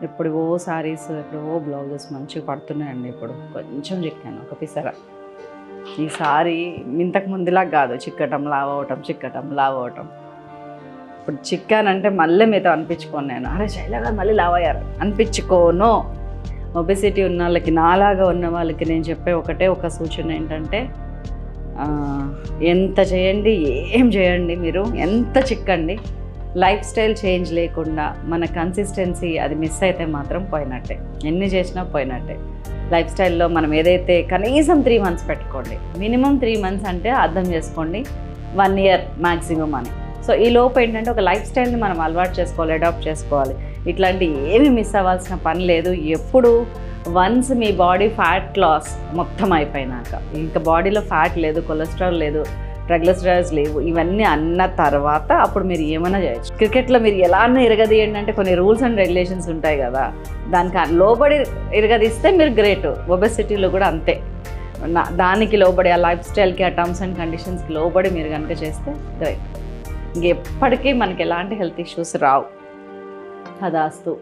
ఎప్పుడో శారీస్, ఎప్పుడో బ్లౌజెస్ మంచిగా పడుతున్నాయండి. ఇప్పుడు కొంచెం చిక్కాను, ఒక పిసర. ఈసారి ఇంతకు ముందులా కాదు, చిక్కటం లావ్ అవటం. ఇప్పుడు చిక్కానంటే మళ్ళీ మీతో అనిపించుకోను నేను, అరే శైలగా మళ్ళీ లావ్ అయ్యారు అనిపించుకోను. ఒబెసిటీ ఉన్న వాళ్ళకి, నాలాగా ఉన్న వాళ్ళకి నేను చెప్పే ఒక సూచన ఏంటంటే, ఎంత చేయండి, ఏం చేయండి, మీరు ఎంత చిక్కండి, లైఫ్ స్టైల్ చేంజ్ లేకుండా మన కన్సిస్టెన్సీ అది మిస్ అయితే మాత్రం పోయినట్టే. ఎన్ని చేసినా పోయినట్టే. లైఫ్ స్టైల్లో మనం ఏదైతే కనీసం 3 months పెట్టుకోండి, మినిమం 3 months అంటే అర్థం చేసుకోండి 1 year మ్యాక్సిమం అని. సో ఈ లోపు ఏంటంటే ఒక లైఫ్ స్టైల్ని మనం అలవాటు చేసుకోవాలి, అడాప్ట్ చేసుకోవాలి. ఇట్లాంటి ఏమి మిస్ అవ్వాల్సిన పని లేదు. ఎప్పుడు వన్స్ మీ బాడీ ఫ్యాట్ లాస్ మొత్తం అయిపోయినాక, ఇంకా బాడీలో ఫ్యాట్ లేదు, కొలెస్ట్రాల్ లేదు, ట్రైగ్లిసరైడ్స్ లేవు, ఇవన్నీ అన్న తర్వాత అప్పుడు మీరు ఏమైనా చేయొచ్చు. క్రికెట్లో మీరు ఎలా అన్నా ఇరగదీయండి అంటే కొన్ని రూల్స్ అండ్ రెగ్యులేషన్స్ ఉంటాయి కదా, దానికి లోబడి ఇరగదీస్తే మీరు గ్రేట్. ఒబెసిటీలో కూడా అంతే, దానికి లోబడి, ఆ లైఫ్ స్టైల్కి, ఆ టర్మ్స్ అండ్ కండిషన్స్కి లోబడి మీరు కనుక చేస్తే గ్రేట్. ఇంకెప్పటికీ మనకి ఎలాంటి హెల్త్ ఇష్యూస్ రావు. అదాస్తు.